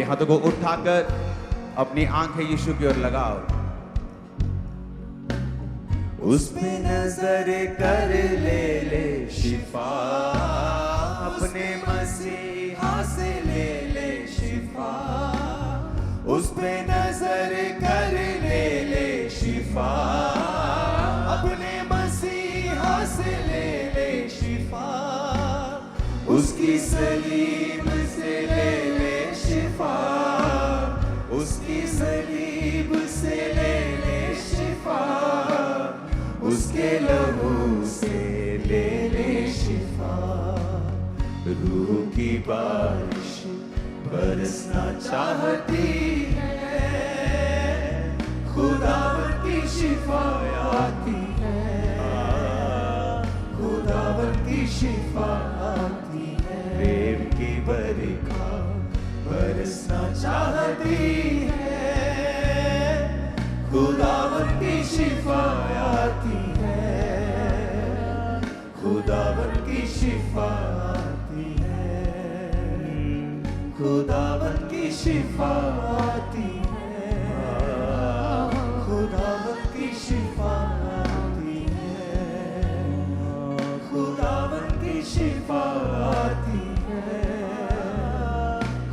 हाथों को उठाकर अपनी आंखें यीशु की ओर लगाओ। उस पे नजर कर ले शिफा, अपने मसीहा से ले शिफा। उस पे नजर कर ले शिफा, अपने मसीहा से ले शिफा। उसकी सलीब से ले शिफा, उसकी सलीब से ले शिफा। उसके लहू से ले शिफा। रूह की बारिश बरसना चाहती है, खुदावन की शिफा आती है, खुदावन की शिफा आती है। प्रेम की बरखा बरसना चाहती है, खुदावन की शिफा आती है, खुदावन की शिफा आती है, खुदावन की शिफा आती है, खुदावन की शिफा आती है, खुदावन की शिफा आती है,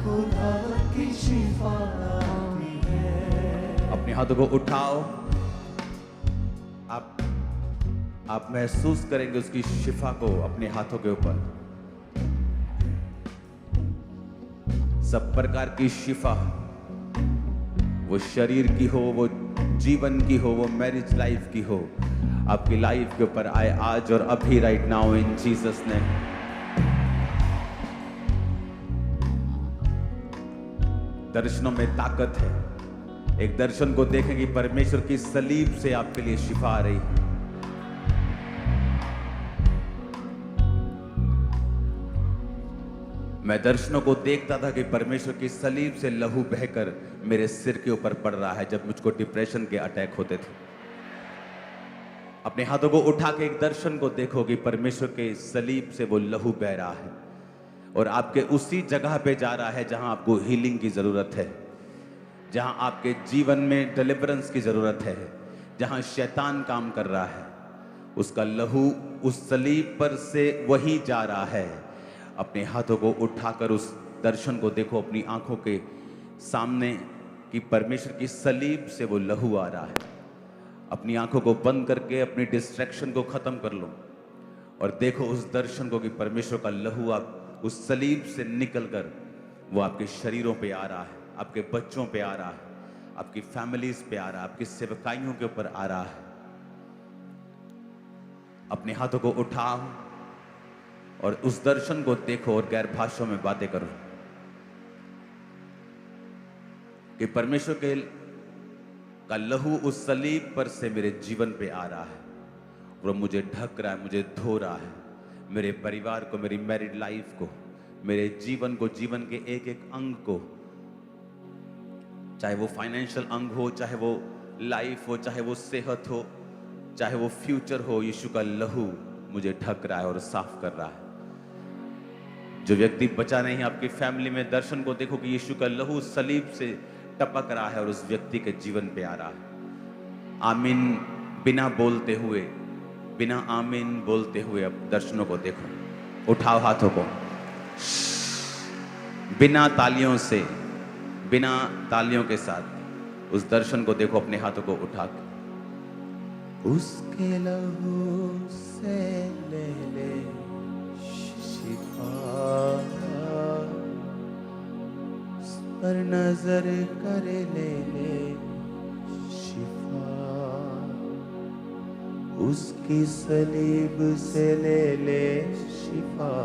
खुदावन की शिफा आती है। अपने हाथों को उठाओ। आप महसूस करेंगे उसकी शिफा को अपने हाथों के ऊपर। सब प्रकार की शिफा, वो शरीर की हो, वो जीवन की हो, वो मैरिज लाइफ की हो, आपकी लाइफ के ऊपर आए आज और अभी, राइट नाउ, इन जीसस नेम। दर्शनों में ताकत है। एक दर्शन को देखेंगे, परमेश्वर की सलीब से आपके लिए शिफा आ रही है। मैं दर्शनों को देखता था कि परमेश्वर की सलीब से लहू बहकर मेरे सिर के ऊपर पड़ रहा है जब मुझको डिप्रेशन के अटैक होते थे। अपने हाथों को उठा के एक दर्शन को देखो कि परमेश्वर के सलीब से वो लहू बह रहा है और आपके उसी जगह पे जा रहा है जहां आपको हीलिंग की जरूरत है, जहां आपके जीवन में डिलीवरेंस की जरूरत है, जहां शैतान काम कर रहा है, उसका लहू उस सलीब पर से वही जा रहा है। अपने हाथों को उठाकर उस दर्शन को देखो अपनी आंखों के सामने कि परमेश्वर की सलीब से वो लहू आ रहा है। अपनी आंखों को बंद करके अपनी डिस्ट्रैक्शन को खत्म कर लो और देखो उस दर्शन को कि परमेश्वर का लहू आप उस सलीब से निकलकर वो आपके शरीरों पे आ रहा है, आपके बच्चों पे आ रहा है, आपकी फैमिलीज पे आ रहा है, आपकी सेवकाइयों के ऊपर आ रहा है। अपने हाथों को उठाओ और उस दर्शन को देखो और गैर भाषाओं में बातें करो कि परमेश्वर के का लहू उस सलीब पर से मेरे जीवन पे आ रहा है और मुझे ढक रहा है, मुझे धो रहा है, मेरे परिवार को, मेरी मैरिड लाइफ को, मेरे जीवन को, जीवन के एक एक अंग को, चाहे वो फाइनेंशियल अंग हो, चाहे वो लाइफ हो, चाहे वो सेहत हो, चाहे वो फ्यूचर हो, यीशु का लहू मुझे ढक रहा है और साफ कर रहा है। जो व्यक्ति बचा नहीं, आपकी फैमिली में दर्शन को देखो कि यीशु का लहू सलीब से टपक रहा है और उस व्यक्ति के जीवन पे आ रहा है। आमीन बिना बोलते हुए, बिना आमीन बोलते हुए अब दर्शनों को देखो। उठाओ हाथों को, बिना तालियों से, बिना तालियों के साथ उस दर्शन को देखो अपने हाथों को उठा के। उसके लहू से ले ले शिफा, उस पर नजर कर ले शिफा, उसकी सलीब से ले शिफा,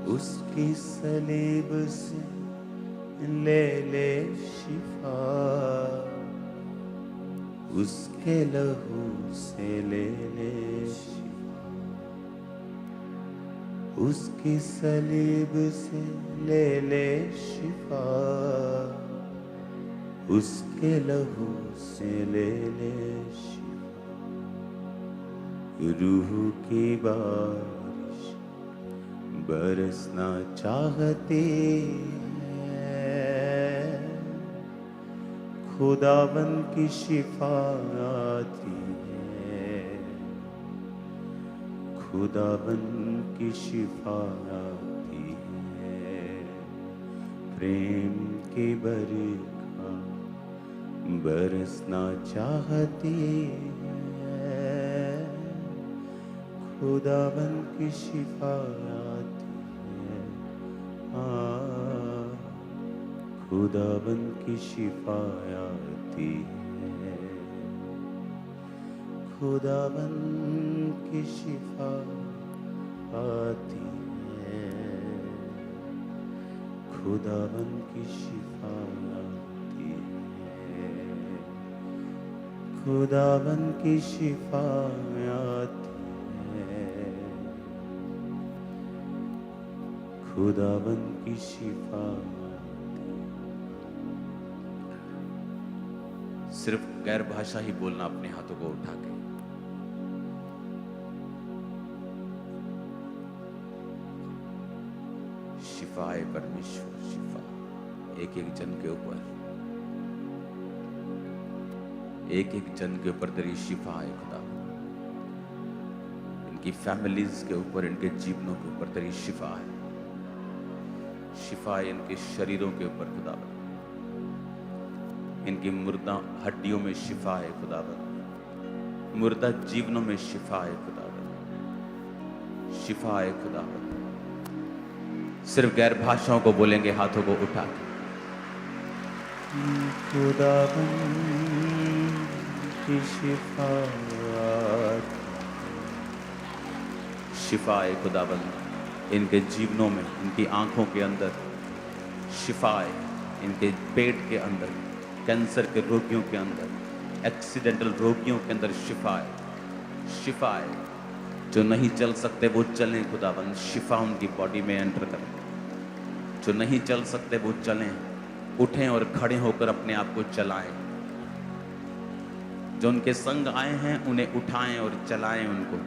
उसकी सलीब से ले शिफा, उसके लहू से ले शिफा, उसकी सलीब से ले शिफा, उसके लहू से ले शिफा। रूह की बारिश बरसना चाहते हैं, खुदावन की शिफा आती है, खुदावन की शिफा आती है, प्रेम की बरखा बरसना चाहती है, खुदावन की शिफा आती है, खुदावन की शिफा आती है, खुदावन की शिफा आती है, खुदावन की शिफा आती है, खुदावन की शिफा आती है, खुदावन की शिफा। सिर्फ गैर भाषा ही बोलना अपने हाथों को उठा के। शिफाए परमेश्वर, शिफा एक एक जन के ऊपर, एक एक जन के ऊपर तेरी शिफा है खुदा। इनकी फैमिलीज के ऊपर, इनके जीवनों के ऊपर तेरी शिफा है। शिफा है इनके शरीरों के ऊपर खुदावन, इनकी मुर्दा हड्डियों में शिफा है खुदावन, मुर्दा जीवनों में शिफा है खुदावन, शिफा है खुदावन। सिर्फ गैर भाषाओं को बोलेंगे हाथों को उठा के। खुदावन की शिफा, शिफा है खुदावन इनके जीवनों में, इनकी आंखों के अंदर शिफा है, इनके पेट के अंदर, कैंसर के रोगियों के अंदर, एक्सीडेंटल रोगियों के अंदर शिफा है, शिफा है। जो नहीं चल सकते वो चलें खुदावन, शिफा उनकी बॉडी में एंटर करें। जो नहीं चल सकते वो चलें, उठें और खड़े होकर अपने आप को चलाएं। जो उनके संग आए हैं उन्हें उठाएं और चलाएं उनको।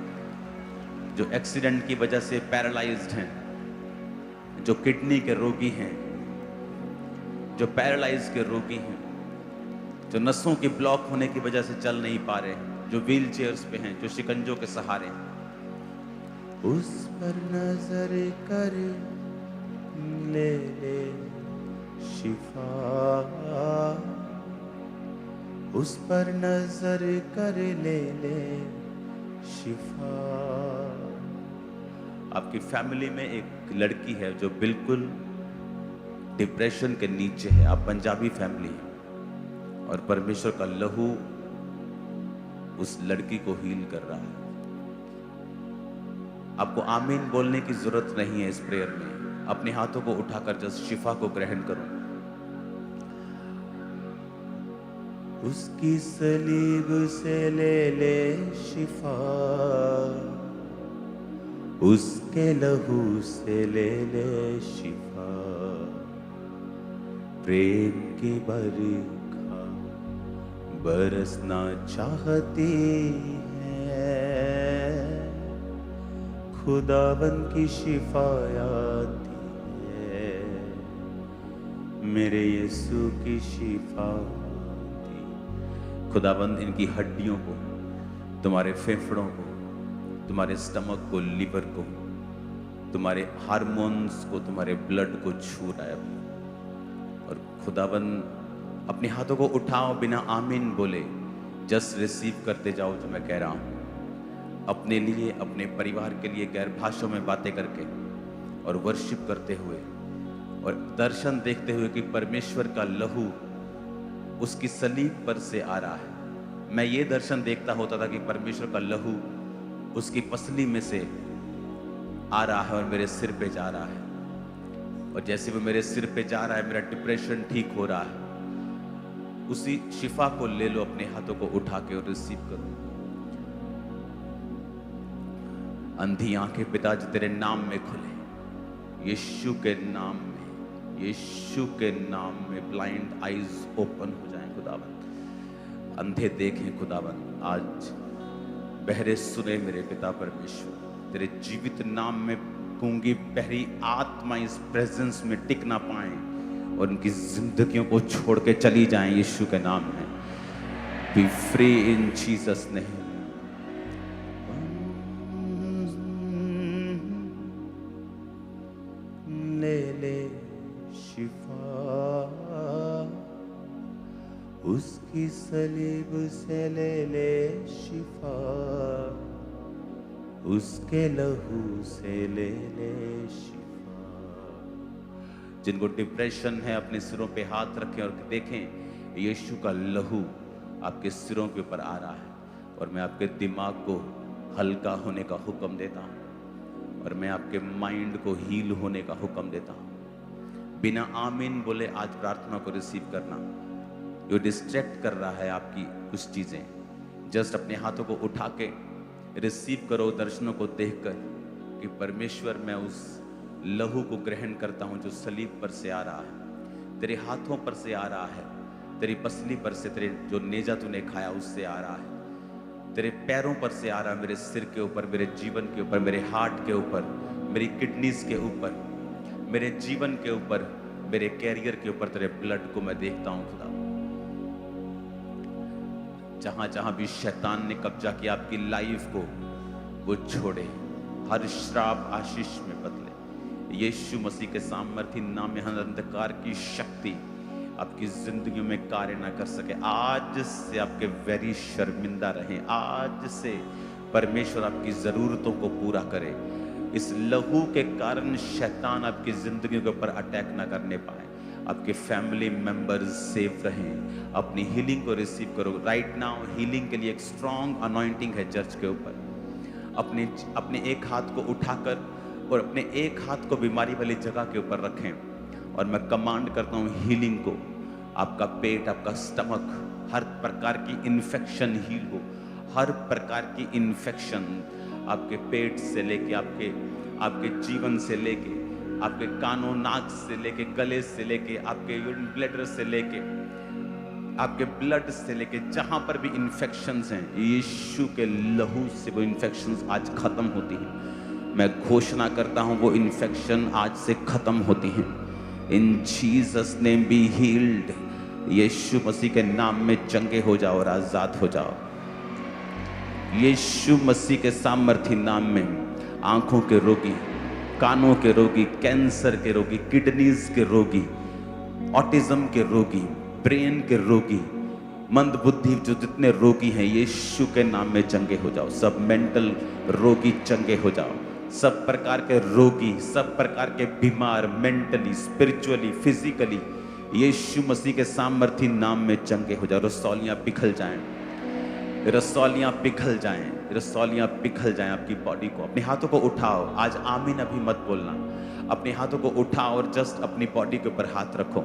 जो एक्सीडेंट की वजह से पैरालाइज्ड हैं, जो किडनी के रोगी हैं, जो पैरालाइज के रोगी हैं, जो नसों के ब्लॉक होने की वजह से चल नहीं पा रहे, जो व्हील चेयर्स पे हैं, जो शिकंजों के सहारे, उस पर नजर कर ले ले शिफा, उस पर नजर कर ले ले शिफा। आपकी फैमिली में एक लड़की है जो बिल्कुल डिप्रेशन के नीचे है, आप पंजाबी फैमिली है, और परमेश्वर का लहू उस लड़की को हील कर रहा है। आपको आमीन बोलने की जरूरत नहीं है इस प्रेयर में, अपने हाथों को उठाकर जस्ट शिफा को ग्रहण करो। उसकी सलीब से ले ले शिफा, उसके लहू से ले ले शिफा, प्रेम की बरखा बरसना चाहती है, खुदावन की शिफा आती है, मेरे यीशु की शिफा आती। खुदावंद इनकी हड्डियों को, तुम्हारे फेफड़ों को, तुम्हारे स्टमक को, लिवर को, तुम्हारे हार्मोन्स को, तुम्हारे ब्लड को छू रहा है। और खुदावन अपने हाथों को उठाओ, बिना आमीन बोले जस्ट रिसीव करते जाओ जो मैं कह रहा हूं। अपने लिए, अपने परिवार के लिए गैर भाषाओं में बातें करके और वर्शिप करते हुए और दर्शन देखते हुए कि परमेश्वर का लहू उसकी सलीब पर से आ रहा है। मैं ये दर्शन देखता होता था कि परमेश्वर का लहू उसकी पसली में से आ रहा है और मेरे सिर पे जा रहा है, और जैसे वो मेरे सिर पे जा रहा है मेरा डिप्रेशन ठीक हो रहा है। उसी शिफा को ले लो अपने हाथों को उठा के और रिसीव करो। अंधी आंखें पिताजी तेरे नाम में खुले, यीशु के नाम में, यीशु के नाम में ब्लाइंड आईज ओपन हो जाएं खुदावन, अंधे देखें खुदावन, आज बहरे सुने मेरे पिता परमेश्वर, तेरे जीवित नाम में गूंगी बहरी आत्मा इस प्रेजेंस में टिक ना पाए और उनकी जिंदगियों को छोड़ के चली जाएं यीशु के नाम में। B free in Jesus name. ले ले शिफा उसकी सलीब से, ले ले शिफा उसके लहू से, ले ले शिफा। जिनको डिप्रेशन है अपने सिरों पे हाथ रखें और देखें यीशु का लहू आपके सिरों के ऊपर आ रहा है। और मैं आपके दिमाग को हल्का होने का हुक्म देता हूँ और मैं आपके माइंड को हील होने का हुक्म देता हूँ। बिना आमीन बोले आज प्रार्थना को रिसीव करना। जो डिस्ट्रैक्ट कर रहा है आपकी कुछ चीजें, जस्ट अपने हाथों को उठा के रिसीव करो दर्शनों को देखकर कि परमेश्वर मैं उस लहू को ग्रहण करता हूं जो सलीब पर से आ रहा है, तेरे हाथों पर से आ रहा है, तेरी पसली पर से, तेरे जो नेजा तूने खाया उससे आ रहा है, तेरे पैरों पर से आ रहा है, मेरे सिर के ऊपर, मेरे जीवन के ऊपर, मेरे हार्ट के ऊपर, मेरी किडनीज के ऊपर, मेरे जीवन के ऊपर, मेरे कैरियर के ऊपर तेरे ब्लड को मैं देखता हूं खुदा। जहां जहां भी शैतान ने कब्जा किया आपकी लाइफ को, वो छोड़े, हर श्राप आशीष में बदले। यीशु मसीह के सामर्थ्य नाम में हर अंधकार की शक्ति आपकी जिंदगी में कार्य ना कर सके। आज से आपके वैरी शर्मिंदा रहें। आज से परमेश्वर आपकी जरूरतों को पूरा करे। इस लहू के कारण शैतान आपकी जिंदगी के ऊपर अटैक ना करने पाए। आपके फैमिली मेंबर्स सेफ रहें। अपनी हीलिंग को रिसीव करो। राइट नाउ हीलिंग के लिए एक स्ट्रॉन्ग अनॉइंटिंग है चर्च के ऊपर। अपने एक हाथ को उठाकर और अपने एक हाथ को बीमारी वाली जगह के ऊपर रखें और मैं कमांड करता हूं हीलिंग को। आपका पेट, आपका स्टमक, हर प्रकार की इन्फेक्शन हील हो। हर प्रकार की इन्फेक्शन आपके पेट से लेके आपके जीवन से लेके आपके कानों, नाक से लेके, गले से लेके, आपके यूरिन ब्लैडर से लेके, आपके ब्लड से लेके, जहां पर भी इन्फेक्शंस हैं, यीशु के लहू से वो इन्फेक्शंस आज खत्म होती हैं। मैं घोषणा करता हूं वो इन्फेक्शन आज से खत्म होती हैं। In Jesus name be healed. यीशु मसीह के नाम में चंगे हो जाओ और आजाद हो जाओ। यीशु मसीह के सामर्थ्य नाम में आंखों के रोगी, कानों के रोगी, कैंसर के रोगी, किडनीज के रोगी, ऑटिज्म के रोगी, ब्रेन के रोगी, मंद बुद्धि जो जितने रोगी हैं यीशु के नाम में चंगे हो जाओ। सब मेंटल रोगी चंगे हो जाओ। सब प्रकार के रोगी, सब प्रकार के बीमार, मेंटली, स्पिरिचुअली, फिजिकली, यीशु मसीह के सामर्थ्य नाम में चंगे हो जाओ। रसौलियां पिघल जाएं, रसौलियां पिघल जाएं, रसौलियां पिघल जाएं आपकी बॉडी को। अपने हाथों को उठाओ। आज आमीन अभी मत बोलना। अपने हाथों को उठाओ और जस्ट अपनी बॉडी के ऊपर हाथ रखो।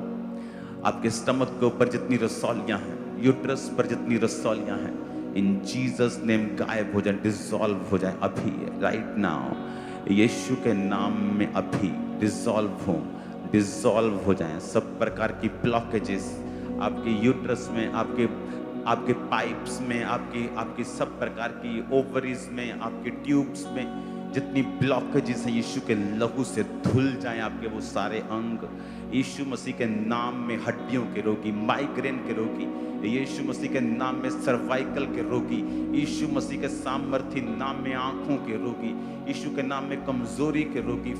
आपके स्टमक के ऊपर जितनी रसौलियां हैं, यूट्रस पर जितनी रसौलियां हैं, इन जीसस नेम गायब हो जाए, डिसॉल्व हो जाए अभी, राइट नाउ। यीशु के नाम में अभी डिसॉल्व हो जाएं सब प्रकार की ब्लॉकेजेस आपके यूट्रस में, आपके पाइप्स में, आपकी सब प्रकार की ओवरीज में, आपके ट्यूब्स में जितनी ब्लॉकेजेस हैं यीशु के लहू से धुल जाएं आपके वो सारे अंग। यीशु मसीह के नाम में हड्डियों के रोगी, माइग्रेन के रोगी, यीशु मसीह के नाम में सर्वाइकल के रोगी, यीशु मसीह के सामर्थ्य नाम में आंखों के रोगी, यीशु के नाम में कमजोरी के रोगी,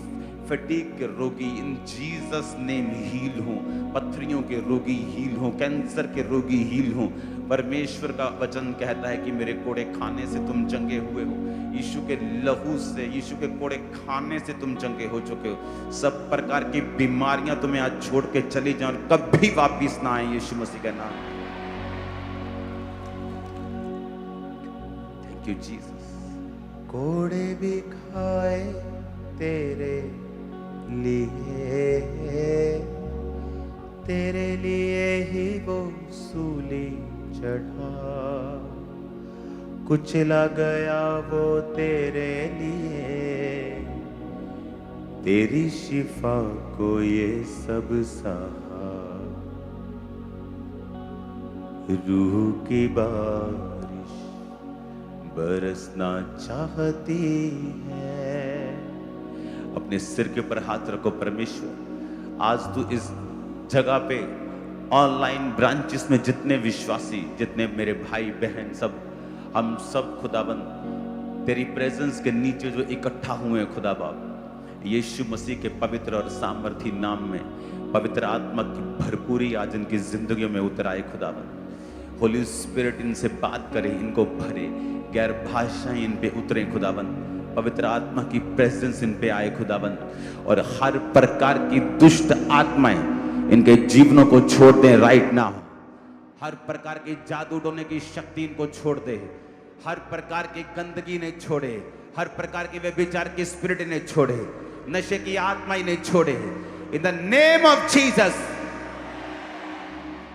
फटीग के रोगी, इन जीसस नेम हील हो। पथरियों के रोगी हील हो, कैंसर के रोगी हील हो। परमेश्वर का वचन कहता है कि मेरे कोड़े खाने से तुम चंगे हुए हो। यीशु के लहू से, यीशु के कोड़े खाने से तुम चंगे हो चुके हो। सब प्रकार की बीमारियां तुम्हें आज छोड़ के चली जाएं और कभी वापिस ना आए यीशु मसीह का नाम। Thank you Jesus. कोड़े भी खाए तेरे लिए ही वो सूली चढ़ा, कुचला गया वो तेरे लिए, तेरी शिफा को ये सब सहा। रूह की बारिश बरसना चाहती है, अपने सिर के ऊपर हाथ रखो। परमेश्वर, आज तू इस जगह पे ऑनलाइन ब्रांचेस में जितने विश्वासी, जितने मेरे भाई बहन, सब हम सब खुदाबंद तेरी प्रेजेंस के नीचे जो इकट्ठा हुए हैं खुदा बाप, यीशु मसीह के पवित्र और सामर्थी नाम में पवित्र आत्मा की भरपूरी आज इनकी जिंदगियों में उतर आए खुदाबंद। होली स्पिरिट इनसे बात करे, इनको भरे, गैर भाषाएं इन पे उतरे खुदाबंद, पवित्र आत्मा की प्रेजेंस इन पे आए खुदाबंद, और हर प्रकार की दुष्ट आत्माएं इनके जीवनों को छोड़ दें राइट नाउ। हर प्रकार की जादू टोने की शक्ति इनको छोड़ दे, हर प्रकार की गंदगी ने छोड़े, हर प्रकार के व्यभिचार की स्पिरिट इन्हें छोड़े, नशे की आत्मा इन्हें छोड़े। In the name of Jesus,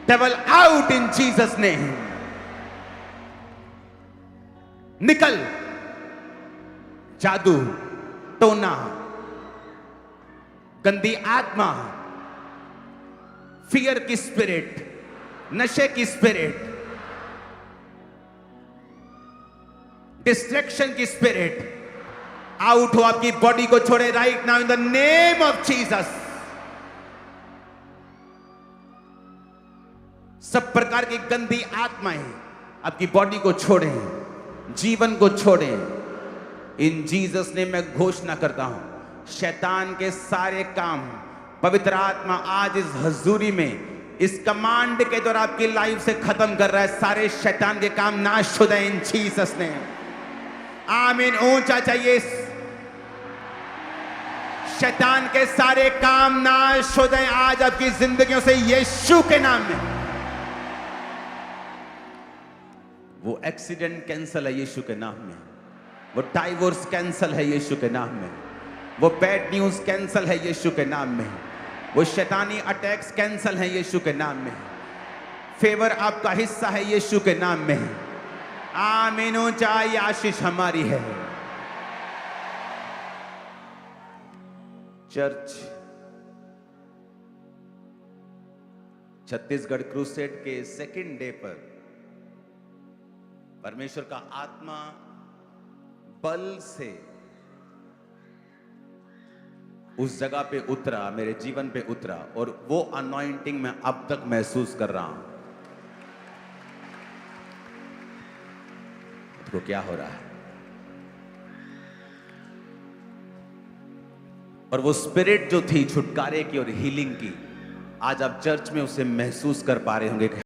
devil out in Jesus name. निकल जादू टोना, गंदी आत्मा, फियर की स्पिरिट, नशे की स्पिरिट, डिस्ट्रैक्शन की स्पिरिट, आउट हो, आपकी बॉडी को छोड़े right now in the name of Jesus. सब प्रकार की गंदी आत्माएं आपकी बॉडी को छोड़ें, जीवन को छोड़ें इन जीसस ने। मैं घोषणा करता हूं, शैतान के सारे काम पवित्र आत्मा आज इस हजूरी में इस कमांड के द्वारा आपकी लाइफ से खत्म कर रहा है। सारे शैतान के काम नाश हो जाए इन जीसस ने। आमीन। ऊंचा चाहिए। शैतान के सारे काम नाश हो जाए आज आपकी जिंदगियों से यीशु के नाम में। वो एक्सीडेंट कैंसल है यीशु के नाम में, वो डाइवोर्स कैंसल है यीशु के नाम में, वो बैड न्यूज कैंसल है यीशु के नाम में, वो शैतानी अटैक्स कैंसल है यीशु के नाम में, फेवर आपका हिस्सा है यीशु के नाम में। आमीन। ऊंचाई आशीष हमारी है। चर्च छत्तीसगढ़ क्रूसेड के सेकंड डे पर परमेश्वर का आत्मा बल से उस जगह पे उतरा, मेरे जीवन पे उतरा, और वो अनॉइंटिंग मैं अब तक महसूस कर रहा हूं। तो क्या हो रहा है? और वो स्पिरिट जो थी छुटकारे की और हीलिंग की, आज आप चर्च में उसे महसूस कर पा रहे होंगे।